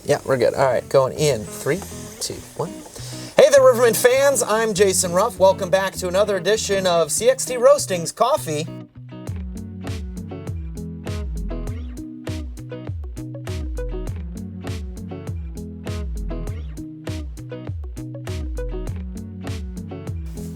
Yeah, we're good. All right, going in 3, 2, 1. Hey there, Rivermen fans. I'm Jason Ruff. Welcome back to another edition of CxT Roasting's Coffee.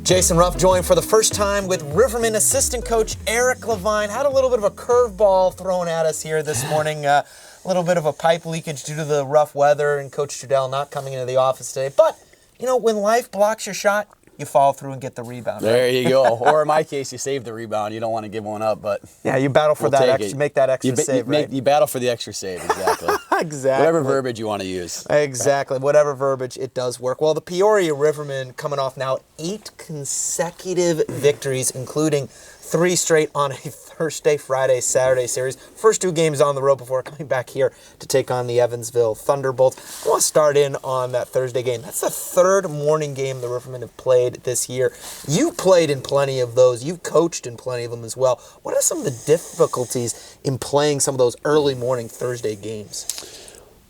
Jason Ruff joined for the first time with Rivermen Assistant Coach Eric Levine. Had a little bit of a curveball thrown at us here this morning. A little bit of a pipe leakage due to the rough weather and Coach Trudell not coming into the office today. But, you know, when life blocks your shot, you follow through and get the rebound. There right? you go. Or in my case, you save the rebound. You don't want to give one up, but yeah, you battle for that extra, make that extra save, right? You battle for the extra save, exactly. Exactly. Whatever verbiage you want to use. Exactly. Whatever verbiage, it does work. Well, the Peoria Rivermen coming off now 8 consecutive victories, including 3 straight on a Thursday, Friday, Saturday series. First 2 games on the road before coming back here to take on the Evansville Thunderbolts. I want to start in on that Thursday game. That's the 3rd morning game the Rivermen have played this year. You played in plenty of those. You've coached in plenty of them as well. What are some of the difficulties in playing some of those early morning Thursday games?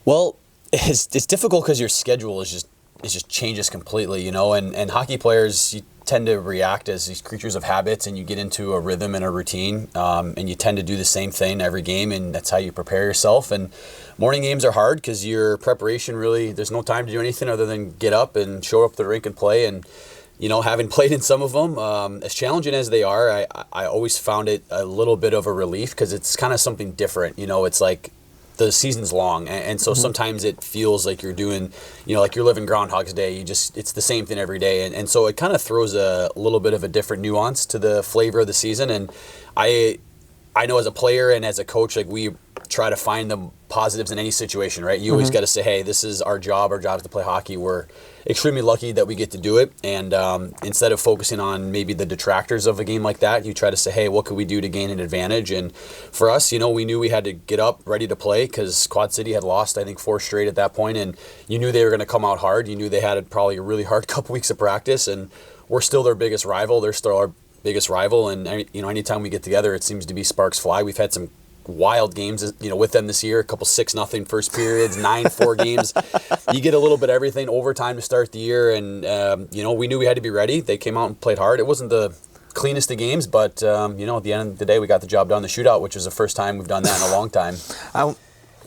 Well, it's difficult because your schedule is just changes completely, you know, and hockey players, you tend to react as these creatures of habits, and you get into a rhythm and a routine, and you tend to do the same thing every game, and that's how you prepare yourself. And morning games are hard because your preparation really, there's no time to do anything other than get up and show up to the rink and play. And you know, having played in some of them, as challenging as they are, I always found it a little bit of a relief because it's kind of something different. You know, it's like the season's long, and so sometimes it feels like you're doing, you know, like you're living Groundhog's Day. It's the same thing every day, and so it kind of throws a little bit of a different nuance to the flavor of the season. And I know as a player and as a coach, like, we try to find the positives in any situation, right? You always got to say, hey, this is our job. Our job is to play hockey. We're extremely lucky that we get to do it. And instead of focusing on maybe the detractors of a game like that, you try to say, hey, what could we do to gain an advantage? And for us, you know, we knew we had to get up ready to play because Quad City had lost, I think, 4 straight at that point, and you knew they were going to come out hard. You knew they had probably a really hard couple weeks of practice, and we're still their biggest rival. They're still our biggest rival, and you know, anytime we get together, it seems to be sparks fly. We've had some wild games, you know, with them this year. A couple 6-0 first periods, 9-4 games. You get a little bit of everything. Overtime to start the year, and you know, we knew we had to be ready. They came out and played hard. It wasn't the cleanest of games, but you know, at the end of the day, we got the job done. The shootout, which was the first time we've done that in a long time.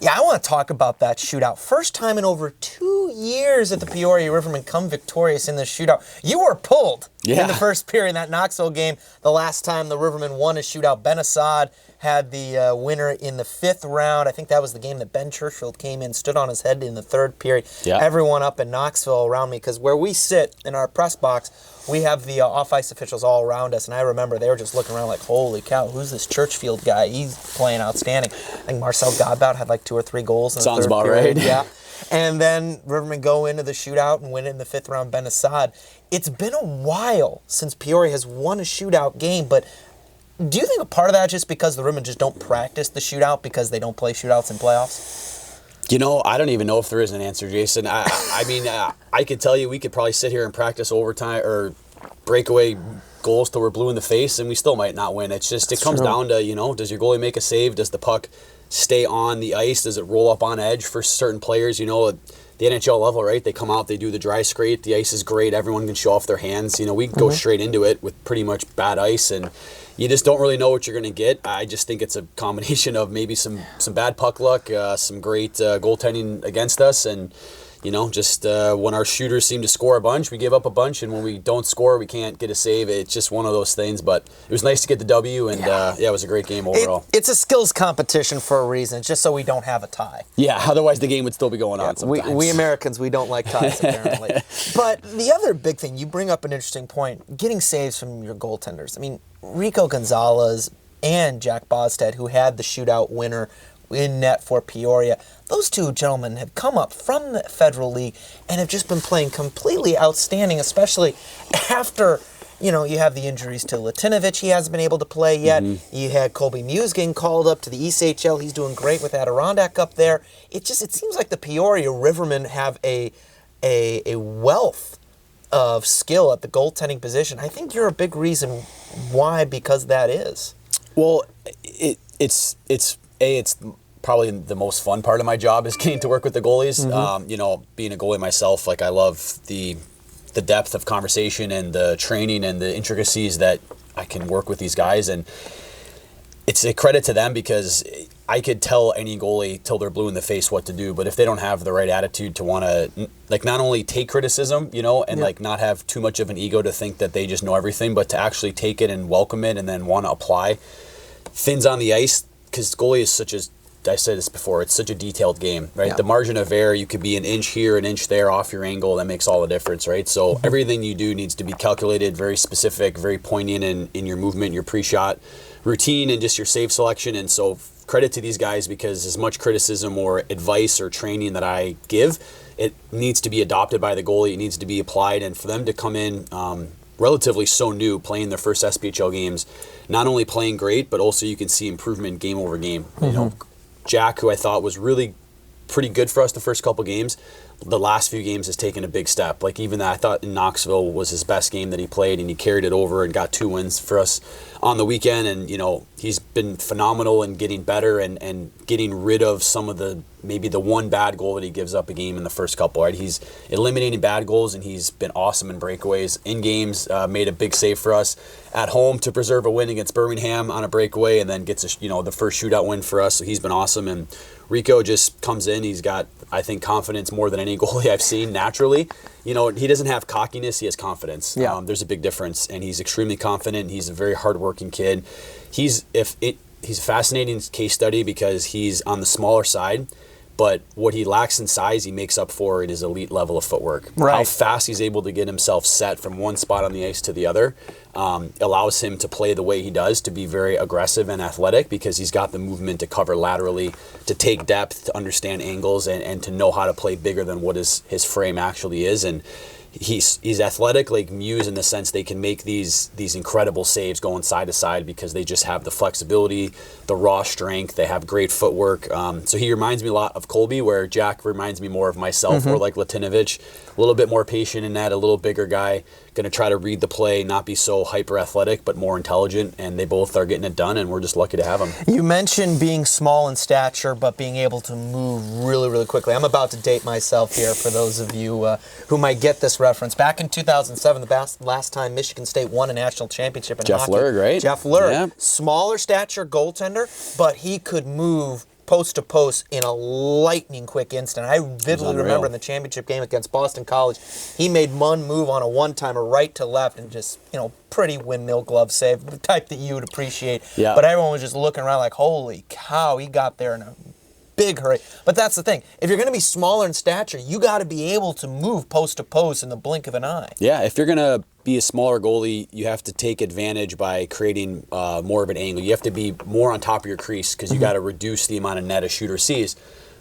Yeah, I want to talk about that shootout. First time in over 2 years that the Peoria Rivermen come victorious in this shootout. You were pulled in the first period in that Knoxville game. The last time the Rivermen won a shootout, Ben Assad had the winner in the 5th round. I think that was the game that Ben Churchfield came in, stood on his head in the 3rd period. Yeah. Everyone up in Knoxville around me, because where we sit in our press box, we have the off-ice officials all around us, and I remember they were just looking around like, holy cow, who's this Churchfield guy? He's playing outstanding. I think Marcel Godbout had like 2 or 3 goals in the Sounds 3rd about period. right. Yeah. And then Rivermen go into the shootout and win it in the 5th round, Ben Assad. It's been a while since Peoria has won a shootout game, but do you think a part of that is just because the Rivermen just don't practice the shootout because they don't play shootouts in playoffs? You know, I don't even know if there is an answer, Jason. I mean, I could tell you we could probably sit here and practice overtime or breakaway goals till we're blue in the face, and we still might not win. It's just, it comes down to, you know, does your goalie make a save? Does the puck stay on the ice? Does it roll up on edge for certain players? You know, at the NHL level, right? They come out, they do the dry scrape. The ice is great. Everyone can show off their hands. You know, we go straight into it with pretty much bad ice, and you just don't really know what you're going to get. I just think it's a combination of maybe some bad puck luck, some great goaltending against us, and you know, just when our shooters seem to score a bunch, we give up a bunch, and when we don't score, we can't get a save. It's just one of those things, but it was nice to get the W, and yeah, it was a great game overall. It's a skills competition for a reason. It's just so we don't have a tie. Yeah, otherwise the game would still be going on sometimes. We Americans, we don't like ties, apparently. But the other big thing, you bring up an interesting point, getting saves from your goaltenders. I mean, Rico Gonzalez and Jack Bostad, who had the shootout winner in net for Peoria. Those 2 gentlemen have come up from the Federal League and have just been playing completely outstanding, especially after, you know, you have the injuries to Latinovic. He hasn't been able to play yet. You had Colby Muse getting called up to the ECHL. He's doing great with Adirondack up there. It seems like the Peoria Rivermen have a wealth of skill at the goaltending position. I think you're a big reason why, because that is. Well, it's probably the most fun part of my job is getting to work with the goalies. You know, being a goalie myself, like I love the depth of conversation and the training and the intricacies that I can work with these guys, and it's a credit to them because I could tell any goalie till they're blue in the face what to do, but if they don't have the right attitude to want to, like, not only take criticism, you know, and like not have too much of an ego to think that they just know everything, but to actually take it and welcome it and then want to apply things on the ice, because goalie is such a, I said this before, it's such a detailed game, right? Yeah. The margin of error, you could be an inch here, an inch there off your angle. That makes all the difference, right? So everything you do needs to be calculated, very specific, very poignant in your movement, your pre-shot routine, and just your save selection. And so credit to these guys, because as much criticism or advice or training that I give, it needs to be adopted by the goalie. It needs to be applied. And for them to come in relatively so new, playing their first SPHL games, not only playing great, but also you can see improvement game over game. You know, Jack, who I thought was really pretty good for us the first couple games, the last few games has taken a big step. Like even that, I thought in Knoxville was his best game that he played, and he carried it over and got 2 wins for us on the weekend. And, you know, he's been phenomenal in getting better and getting rid of some of the, maybe the one bad goal that he gives up a game in the first couple, right? He's eliminating bad goals, and he's been awesome in breakaways. In games, made a big save for us at home to preserve a win against Birmingham on a breakaway, and then gets the first shootout win for us. So he's been awesome. And Rico just comes in. He's got, I think, confidence more than any goalie I've seen naturally. You know, he doesn't have cockiness. He has confidence. Yeah. There's a big difference, and he's extremely confident. He's a very hardworking kid. He's a fascinating case study because he's on the smaller side, but what he lacks in size, he makes up for in his elite level of footwork. Right. How fast he's able to get himself set from one spot on the ice to the other allows him to play the way he does, to be very aggressive and athletic, because he's got the movement to cover laterally, to take depth, to understand angles, and to know how to play bigger than what his frame actually is. And he's athletic like Muse, in the sense they can make these incredible saves going side to side because they just have the flexibility, the raw strength. They have great footwork. So he reminds me a lot of Colby, where Jack reminds me more of myself, or like Latinovich, a little bit more patient in that, a little bigger guy, going to try to read the play, not be so hyper athletic, but more intelligent. And they both are getting it done, and we're just lucky to have them. You mentioned being small in stature, but being able to move really, really quickly. I'm about to date myself here for those of you who might get this reference. Back in 2007, the last time Michigan State won a national championship in Jeff hockey. Lerg, right? Jeff Lerg. Yeah. Smaller stature goaltender, but he could move post to post in a lightning quick instant. I vividly remember in the championship game against Boston College, he made one move on a one-timer right to left, and just, pretty windmill glove save, the type that you would appreciate. Yeah. But everyone was just looking around like, holy cow, he got there in a big hurry. But that's the thing. If you're going to be smaller in stature, you got to be able to move post to post in the blink of an eye. Yeah, if you're going to be a smaller goalie, you have to take advantage by creating more of an angle. You have to be more on top of your crease, because you got to reduce the amount of net a shooter sees.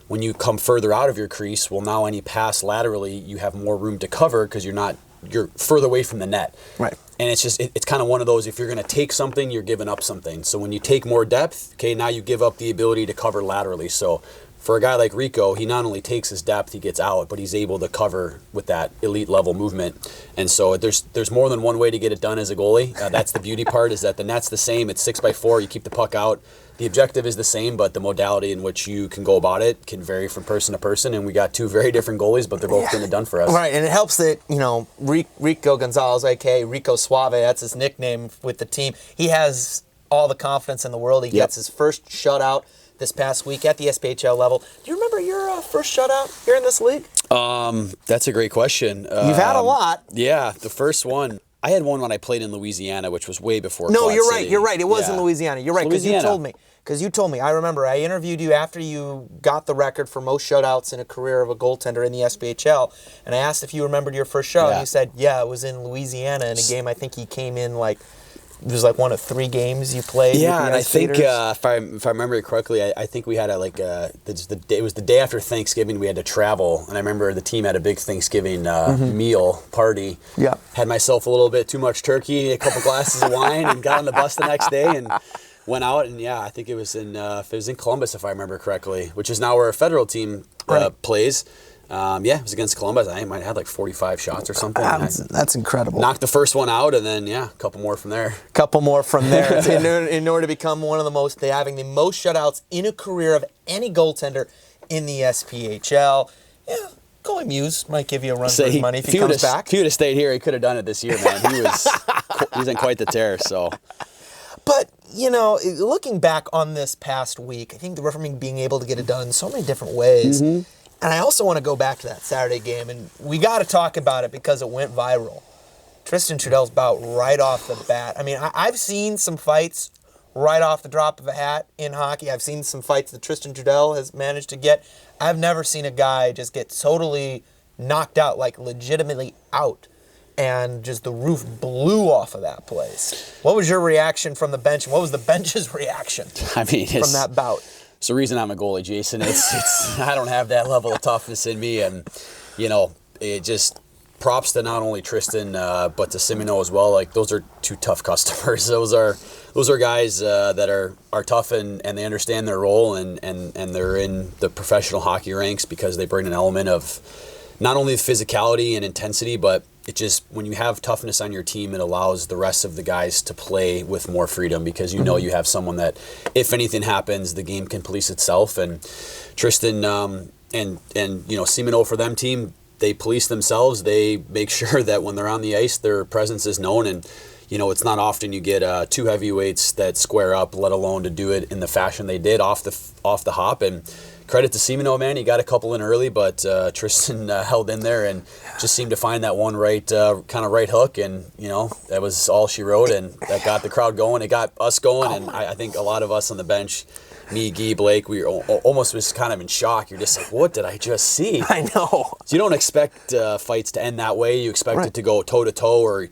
When you come further out of your crease, well, now any pass laterally, you have more room to cover because you're further away from the net. Right. And it's just, it's kind of one of those, if you're going to take something, you're giving up something. So when you take more depth, okay, now you give up the ability to cover laterally. So for a guy like Rico, he not only takes his depth, he gets out, but he's able to cover with that elite level movement. And so there's more than one way to get it done as a goalie. That's the beauty part, is that the net's the same. It's 6x4. You keep the puck out. The objective is the same, but the modality in which you can go about it can vary from person to person. And we got two very different goalies, but they're both getting it done for us. Right, and it helps that, Rico Gonzalez, a.k.a. Rico Suave, that's his nickname with the team. He has all the confidence in the world. He gets his first shutout this past week at the SPHL level. Do you remember your first shutout here in this league? That's a great question. You've had a lot. Yeah, the first one. I had one when I played in Louisiana, which was way before. No, Quad you're City. right. You're right. It was in Louisiana. You're right, because you told me. I remember I interviewed you after you got the record for most shutouts in a career of a goaltender in the SPHL, and I asked if you remembered your first shutout, and you said, it was in Louisiana in a game. I think he came in it was one of 3 games you played. Yeah, with the and I think Skaters. if I remember it correctly, I think we had it was the day after Thanksgiving. We had to travel, and I remember the team had a big Thanksgiving meal party. Yeah, had myself a little bit too much turkey, a couple glasses of wine, and got on the bus the next day and went out. And I think it was in Columbus, if I remember correctly, which is now where a federal team plays. Yeah, it was against Columbus. I might have had like 45 shots or something. That's incredible. Knocked the first one out, and then, a couple more from there. Couple more from there. in order to become one of the most, having the most shutouts in a career of any goaltender in the SPHL. Yeah, goalie Muse might give you a run for his money if he comes back. If he would have stayed here, he could have done it this year, man. He was in quite the tear, so... But, looking back on this past week, I think the Rivermen being able to get it done in so many different ways. Mm-hmm. And I also want to go back to that Saturday game, and we got to talk about it because it went viral. Tristan Trudell's bout right off the bat. I mean, I've seen some fights right off the drop of a hat in hockey. I've seen some fights that Tristan Trudell has managed to get. I've never seen a guy just get totally knocked out, like legitimately out. And just the roof blew off of that place. What was your reaction from the bench? And what was the bench's reaction from that bout? It's the reason I'm a goalie, Jason. It's I don't have that level of toughness in me. And, it just props to not only Tristan, but to Simino as well. Like, those are two tough customers. Those are guys that are tough and they understand their role and they're in the professional hockey ranks because they bring an element of not only physicality and intensity, but it just, when you have toughness on your team, it allows the rest of the guys to play with more freedom because you have someone that, if anything happens, the game can police itself. And Tristan and Simino, for them team, they police themselves. They make sure that when they're on the ice, their presence is known. And it's not often you get two heavyweights that square up, let alone to do it in the fashion they did off the hop. And credit to Simino, man. He got a couple in early, but Tristan held in there and just seemed to find that one right hook, and that was all she wrote, and that got the crowd going. It got us going, and I think a lot of us on the bench, me, Guy, Blake, we were almost was kind of in shock. You're just like, what did I just see? I know. So you don't expect fights to end that way. You expect it to go toe to toe, or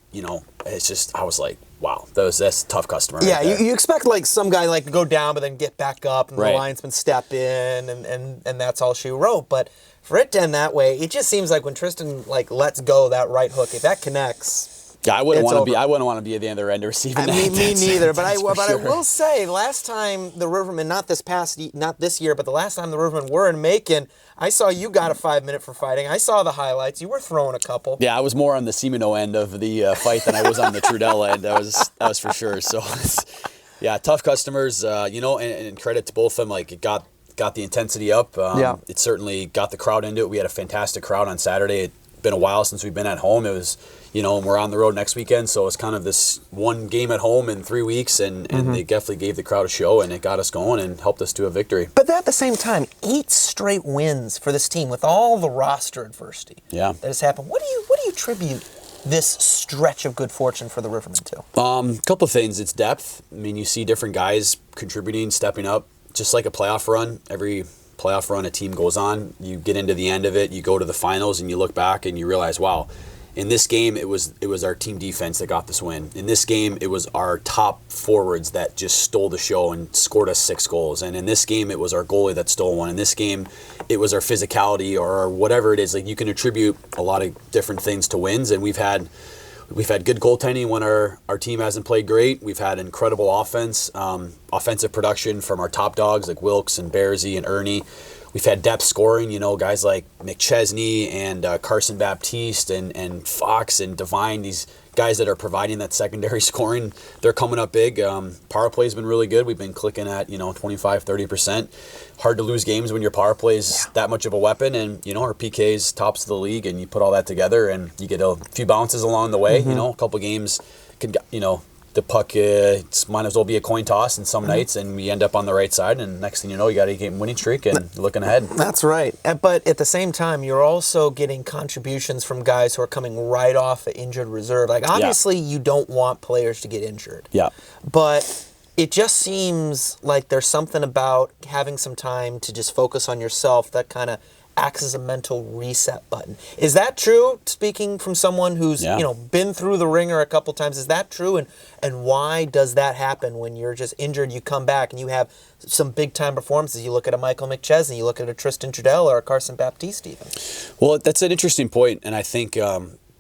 it's just, I was like, wow, that's a tough customer. Yeah, right you expect like some guy like to go down but then get back up and the linesman step in and that's all she wrote. But for it to end that way, it just seems like when Tristan like lets go that right hook, if that connects. Yeah, I wouldn't want to be at the other end receiving that. Me neither. But I will say, last time the Rivermen, not this year, but the last time the Rivermen were in Macon, I saw you got a 5-minute for fighting. I saw the highlights. You were throwing a couple. Yeah, I was more on the Simino end of the fight than I was on the Trudell end. That was for sure. So, tough customers. And credit to both of them. Like, it got the intensity up. It certainly got the crowd into it. We had a fantastic crowd on Saturday. It'd been a while since we've been at home. It was. And we're on the road next weekend, so it's kind of this one game at home in 3 weeks, and they definitely gave the crowd a show, and it got us going and helped us to a victory. But at the same time, 8 straight wins for this team with all the roster adversity that has happened. What do you attribute this stretch of good fortune for the Rivermen to? A couple of things. It's depth. I mean, you see different guys contributing, stepping up, just like a playoff run. Every playoff run a team goes on, you get into the end of it, you go to the finals, and you look back and you realize, wow, in this game, it was our team defense that got this win. In this game, it was our top forwards that just stole the show and scored us 6 goals. And in this game, it was our goalie that stole one. In this game, it was our physicality or whatever it is. Like, you can attribute a lot of different things to wins. And we've had good goaltending when our team hasn't played great. We've had incredible offensive production from our top dogs like Wilkes and Bearsy and Ernie. We've had depth scoring, guys like McChesney and Carson Baptiste and Fox and Devine, these guys that are providing that secondary scoring. They're coming up big. Power play's been really good. We've been clicking at, 25, 30%. Hard to lose games when your power play's that much of a weapon, and, our PK's tops of the league, and you put all that together and you get a few bounces along the way. A couple games could, the puck might as well be a coin toss in some nights, and we end up on the right side, and next thing you know, you got a game winning streak and you're looking ahead. That's right. But at the same time, you're also getting contributions from guys who are coming right off an injured reserve. Like, obviously, you don't want players to get injured. Yeah. But it just seems like there's something about having some time to just focus on yourself that kind of acts as a mental reset button. Is that true, speaking from someone who's been through the ringer a couple times? Is that true? And why does that happen when you're just injured, you come back and you have some big-time performances? You look at a Michael McChesney, you look at a Tristan Trudell or a Carson Baptiste even. Well, that's an interesting point, and I think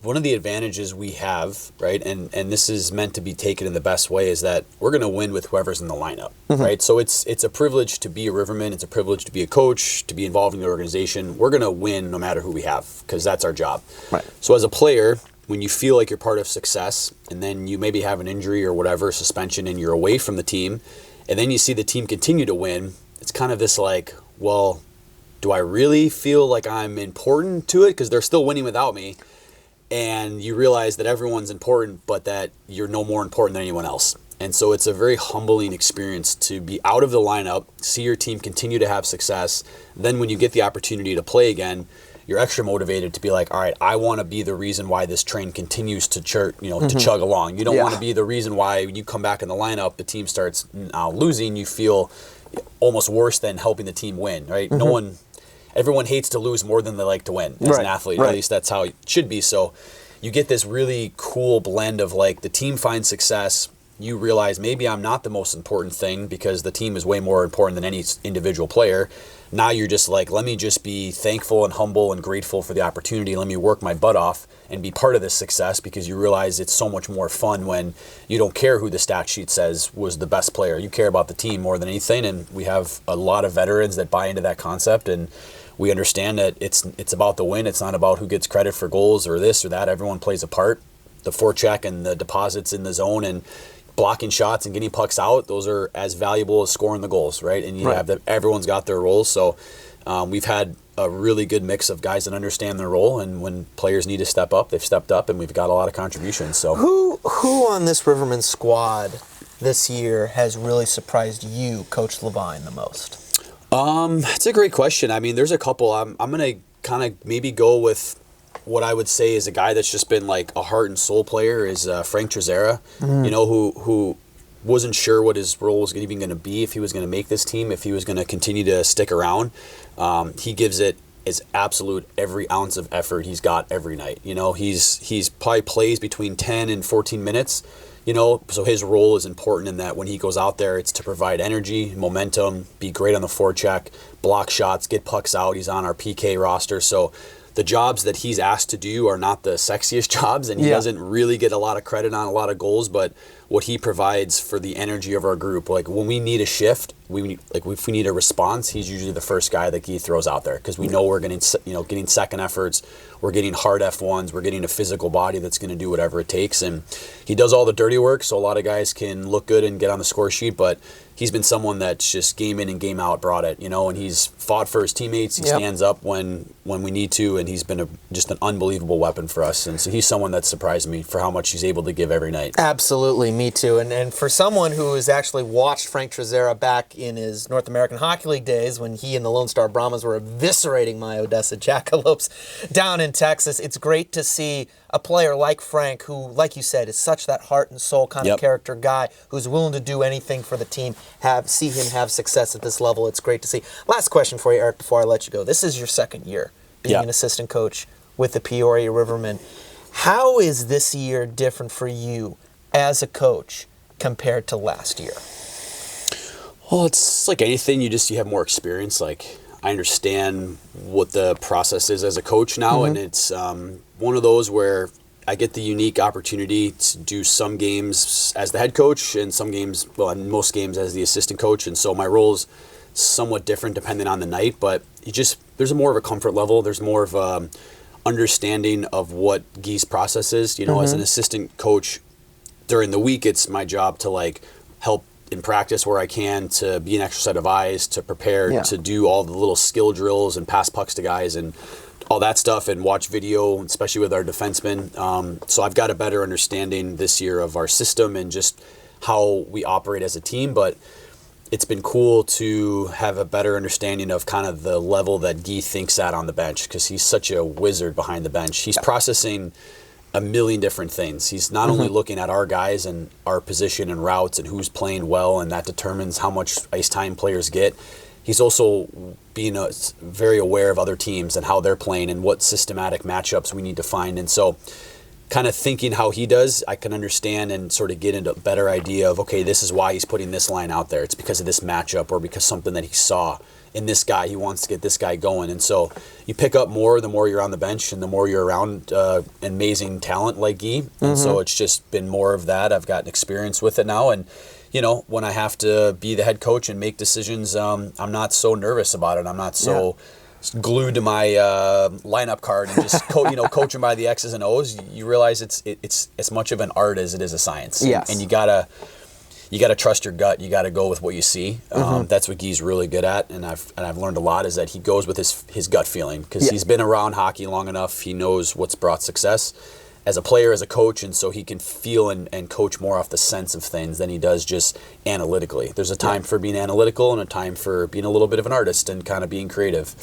one of the advantages we have, right, and this is meant to be taken in the best way, is that we're going to win with whoever's in the lineup, right? So it's a privilege to be a Riverman. It's a privilege to be a coach, to be involved in the organization. We're going to win no matter who we have, because that's our job. Right. So as a player, when you feel like you're part of success, and then you maybe have an injury or whatever, suspension, and you're away from the team, and then you see the team continue to win, it's kind of this like, well, do I really feel like I'm important to it? Because they're still winning without me. And you realize that everyone's important, but that you're no more important than anyone else. And so it's a very humbling experience to be out of the lineup, see your team continue to have success. Then when you get the opportunity to play again, you're extra motivated to be like, all right, I want to be the reason why this train continues to chug along. You don't want to be the reason why when you come back in the lineup, the team starts losing. You feel almost worse than helping the team win, right? Everyone hates to lose more than they like to win as an athlete. Right. At least that's how it should be. So you get this really cool blend of like the team finds success. You realize maybe I'm not the most important thing because the team is way more important than any individual player. Now you're just like, let me just be thankful and humble and grateful for the opportunity. Let me work my butt off and be part of this success, because you realize it's so much more fun when you don't care who the stat sheet says was the best player. You care about the team more than anything. And we have a lot of veterans that buy into that concept, and we understand that it's about the win. It's not about who gets credit for goals or this or that. Everyone plays a part. The forecheck and the deposits in the zone and blocking shots and getting pucks out, those are as valuable as scoring the goals, right? And you have everyone's got their roles. So we've had a really good mix of guys that understand their role, and when players need to step up, they've stepped up, and we've got a lot of contributions. So who on this Rivermen squad this year has really surprised you, Coach Levine, the most? It's a great question. I mean, there's a couple. I'm going to kind of maybe go with what I would say is a guy that's just been like a heart and soul player is Frank Trezera, who wasn't sure what his role was even going to be, if he was going to make this team, if he was going to continue to stick around. He gives it his absolute every ounce of effort he's got every night. He's probably plays between 10 and 14 minutes. So his role is important in that when he goes out there, it's to provide energy, momentum, be great on the forecheck, block shots, get pucks out. He's on our PK roster. So the jobs that he's asked to do are not the sexiest jobs, and he doesn't really get a lot of credit on a lot of goals, but what he provides for the energy of our group, like when we need a shift, if we need a response, he's usually the first guy that he throws out there, because we know we're getting second efforts, we're getting hard F1s, we're getting a physical body that's going to do whatever it takes, and he does all the dirty work, so a lot of guys can look good and get on the score sheet, but he's been someone that's just game in and game out brought it, and he's fought for his teammates. He stands up when we need to, and he's been just an unbelievable weapon for us. And so he's someone that surprised me for how much he's able to give every night. Absolutely, me too. And for someone who has actually watched Frank Trezera back in his North American Hockey League days when he and the Lone Star Brahmas were eviscerating my Odessa Jackalopes down in Texas, it's great to see a player like Frank, who, like you said, is such that heart and soul kind of character guy who's willing to do anything for the team, see him have success at this level. It's great to see. Last question for you, Eric, before I let you go. This is your second year being an assistant coach with the Peoria Rivermen. How is this year different for you as a coach compared to last year? Well, it's like anything. You have more experience. Like, I understand what the process is as a coach now, and it's one of those where I get the unique opportunity to do some games as the head coach and some games, in most games as the assistant coach, and so my role is somewhat different depending on the night, but there's more of a comfort level. There's more of a understanding of what Guy's process is. As an assistant coach, during the week, it's my job to help in practice where I can, to be an extra set of eyes, to prepare, to do all the little skill drills and pass pucks to guys and all that stuff, and watch video, especially with our defensemen. So I've got a better understanding this year of our system and just how we operate as a team, but it's been cool to have a better understanding of kind of the level that Guy thinks at on the bench, because he's such a wizard behind the bench. He's processing a million different things. He's not only looking at our guys and our position and routes and who's playing well, and that determines how much ice time players get. He's also being very aware of other teams and how they're playing and what systematic matchups we need to find. And so kind of thinking how he does, I can understand and sort of get into a better idea of, okay, this is why he's putting this line out there. It's because of this matchup or because something that he saw in this guy. He wants to get this guy going. And so you pick up more the more you're on the bench and the more you're around amazing talent like Guy. And so it's just been more of that. I've gotten experience with it now. And, you know, when I have to be the head coach and make decisions, I'm not so nervous about it. I'm not so glued to my lineup card and just coaching by the X's and O's. You realize it's as much of an art as it is a science. Yes. And you gotta trust your gut. You gotta go with what you see. That's what Guy's really good at, and I've learned a lot is that he goes with his gut feeling because he's been around hockey long enough. He knows what's brought success as a player, as a coach, and so he can feel and coach more off the sense of things than he does just analytically. There's a time for being analytical and a time for being a little bit of an artist and kind of being creative.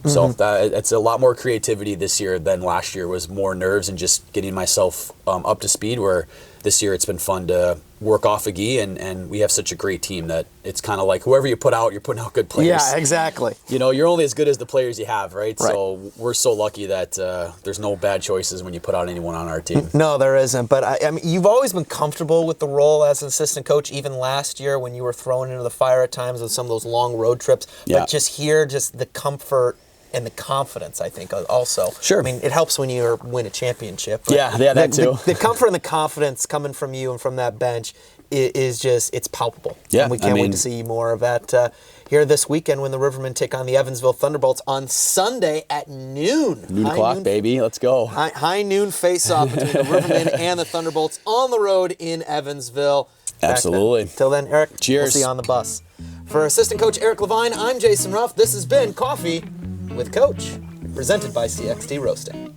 So it's a lot more creativity this year than last year. Was more nerves and just getting myself up to speed, where this year it's been fun to work off a Guy, and we have such a great team that it's kind of like whoever you put out, you're putting out good players. Yeah, exactly. You know, you're only as good as the players you have, right? So we're so lucky that there's no bad choices when you put out anyone on our team. No, there isn't. But I mean, you've always been comfortable with the role as an assistant coach, even last year when you were thrown into the fire at times with some of those long road trips. But just here, just the comfort and the confidence, I think, also. Sure. I mean, it helps when you win a championship. That too. The comfort and the confidence coming from you and from that bench is just, it's palpable. Yeah. And we can't wait to see more of that here this weekend when the Rivermen take on the Evansville Thunderbolts on Sunday at noon. Noon o'clock, baby. Let's go. High noon face-off between the Rivermen and the Thunderbolts on the road in Evansville. Absolutely. Till then, Eric, cheers. We'll see you on the bus. For Assistant Coach Eric Levine, I'm Jason Ruff. This has been Coffee with Coach, presented by CxT Roasting.